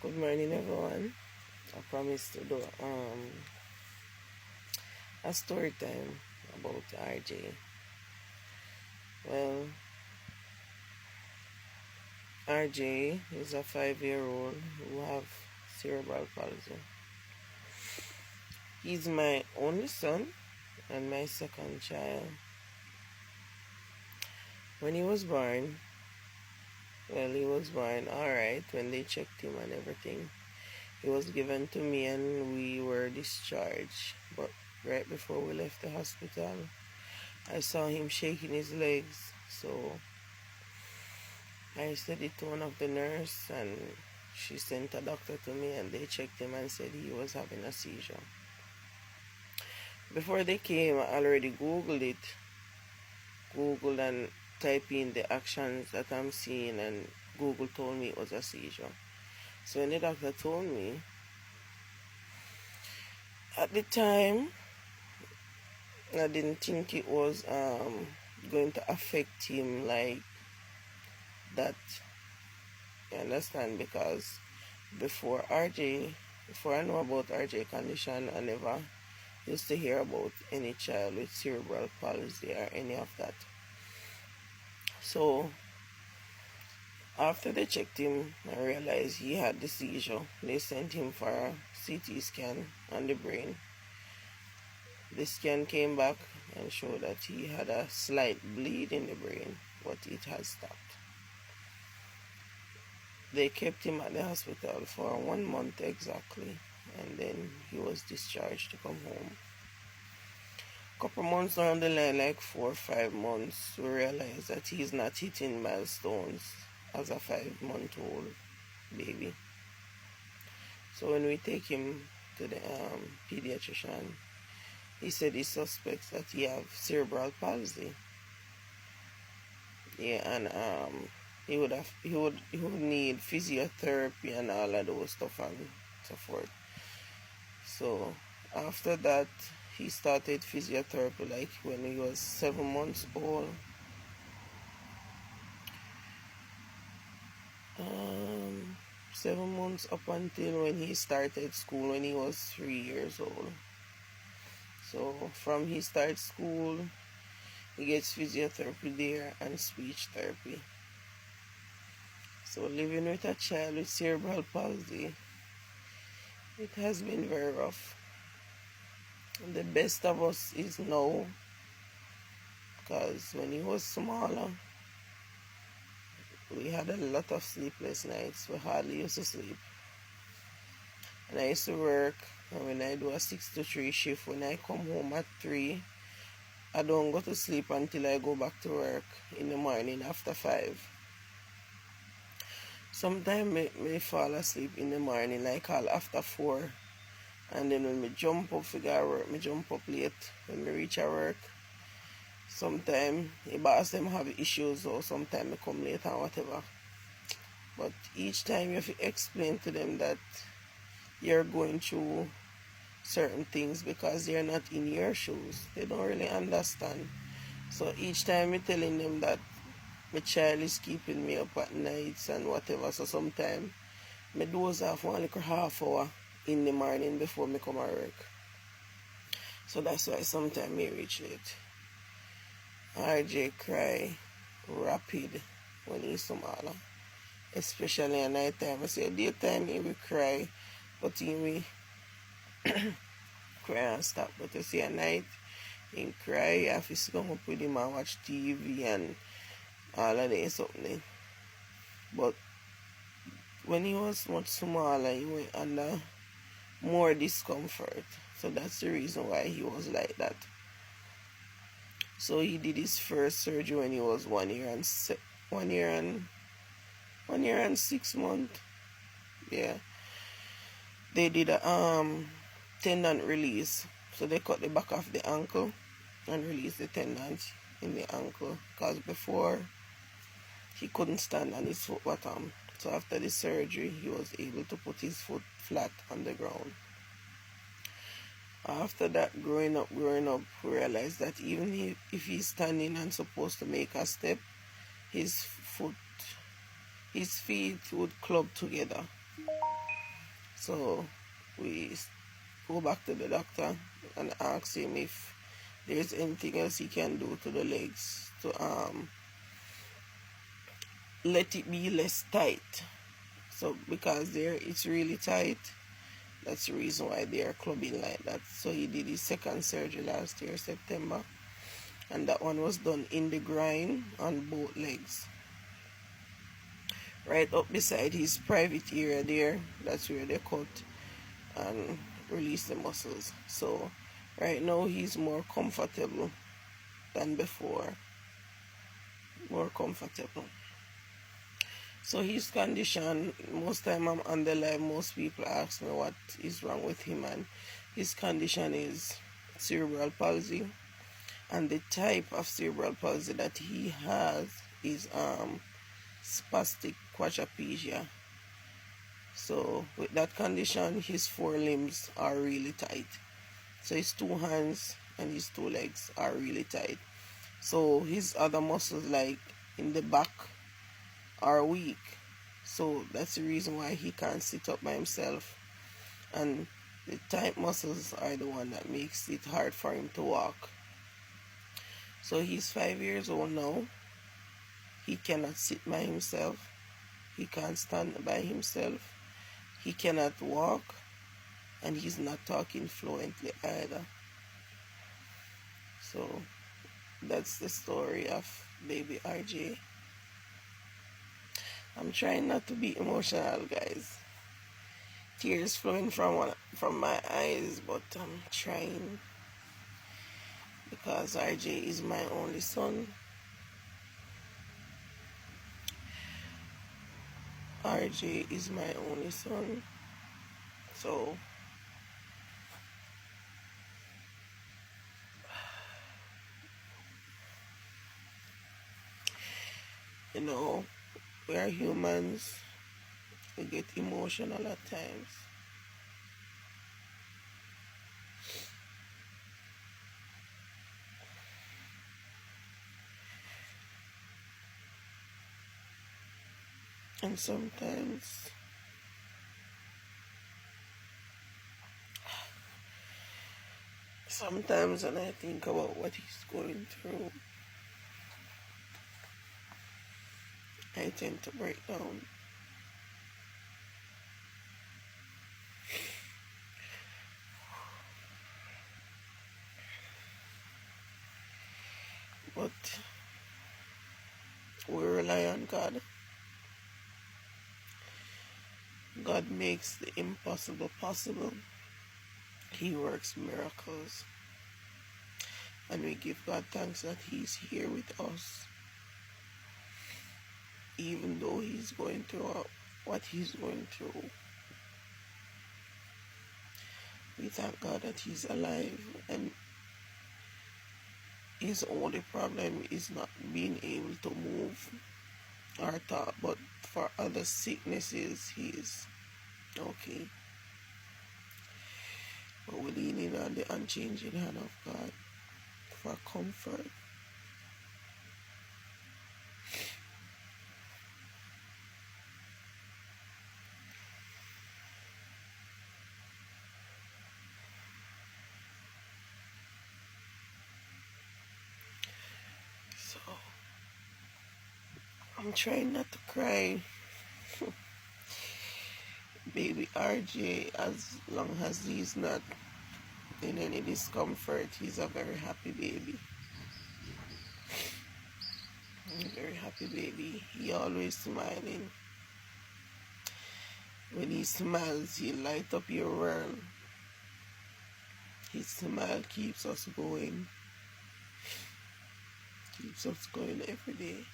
Good morning, everyone. I promised to do a story time about RJ. Well, RJ is a 5-year-old who have cerebral palsy. He's my only son and my second child. When he was born, he was born alright when they checked him and everything. He was given to me and we were discharged. But right before we left the hospital, I saw him shaking his legs. So I said it to one of the nurse and she sent a doctor to me and they checked him and said he was having a seizure. Before they came, I already Googled and typed in the actions that I'm seeing, and Google told me it was a seizure. So when the doctor told me, at the time, I didn't think it was going to affect him like that. You understand? Because before I know about RJ condition, I never used to hear about any child with cerebral palsy or any of that. So after they checked him and realized he had the seizure, they sent him for a CT scan on the brain. The scan came back and showed that he had a slight bleed in the brain, but it has stopped. They kept him at the hospital for 1 month exactly, and then he was discharged to come home. Couple months down the line, like 4 or 5 months, we realized that he's not hitting milestones as a 5-month-old baby. So when we take him to the pediatrician, he said he suspects that he have cerebral palsy. Yeah, and he would need physiotherapy and all of those stuff and so forth. So after that, he started physiotherapy like when he was 7 months old. 7 months up until when he started school when he was 3 years old. So from he starts school, he gets physiotherapy there and speech therapy. So living with a child with cerebral palsy, it has been very rough. The best of us is now, because when he was smaller, we had a lot of sleepless nights. We hardly used to sleep. And I used to work, and when I do a 6 to 3 shift, when I come home at 3, I don't go to sleep until I go back to work in the morning after 5. Sometimes I fall asleep in the morning, like all after 4. And then when I jump up to go work, I jump up late. When I reach at work, sometimes the boss them have issues, or sometimes I come late and whatever. But each time you have to explain to them that you're going through certain things because they're not in your shoes. They don't really understand. So each time I'm telling them that my child is keeping me up at nights and whatever. So sometimes I doze off one little half hour in the morning before I come to work. So that's why sometimes I reach late. RJ cry rapid when he's smaller. Especially at night time. I say daytime he will cry, but he will cry and stop. But you see at night he cry, you have to come up with him and watch TV and all of that something. But when he was much smaller, he went under more discomfort. So that's the reason why he was like that. So he did his first surgery when he was 1 year and 6 months. Yeah. They did a tendon release. So they cut the back of the ankle and released the tendons in the ankle. Because before he couldn't stand on his foot bottom. So after the surgery, he was able to put his foot flat on the ground. After that, growing up, we realized that even if he's standing and supposed to make a step, his feet would club together. So we go back to the doctor and ask him if there's anything else he can do to the legs to let it be less tight. So because there it's really tight, that's the reason why they are clubbing like that. So he did his second surgery last year, September, and that one was done in the groin on both legs. Right up beside his private area there, that's where they cut and release the muscles. So right now he's more comfortable than before. More comfortable. So his condition, most time I'm on the live, most people ask me what is wrong with him, and his condition is cerebral palsy, and the type of cerebral palsy that he has is spastic quadriplegia. So with that condition, his four limbs are really tight. So his two hands and his two legs are really tight. So his other muscles, like in the back, are weak. So that's the reason why he can't sit up by himself. And the tight muscles are the one that makes it hard for him to walk. So he's 5 years old now. He cannot sit by himself. He can't stand by himself. He cannot walk. And he's not talking fluently either. So that's the story of baby RJ. I'm trying not to be emotional, guys. Tears flowing from my eyes, but I'm trying, because RJ is my only son. RJ is my only son. So you know, we are humans. We get emotional at times. And sometimes when I think about what he's going through, I tend to break down. But we rely on God. God makes the impossible possible. He works miracles. And we give God thanks that he's here with us. Even though he's going through what he's going through. We thank God that he's alive, and his only problem is not being able to move or talk, but for other sicknesses he is okay. But we're leaning on the unchanging hand of God for comfort. So I'm trying not to cry. Baby RJ, as long as he's not in any discomfort, he's a very happy baby. A very happy baby. He always smiling. When he smiles, he light up your world. His smile keeps us going. Keeps us going every day.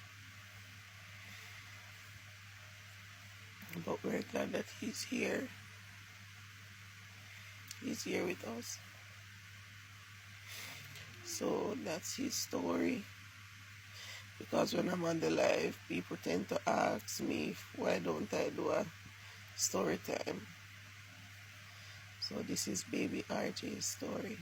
But we're glad that he's here. He's here with us. So that's his story. Because when I'm on the live, people tend to ask me, why don't I do a story time? So this is baby RJ's story.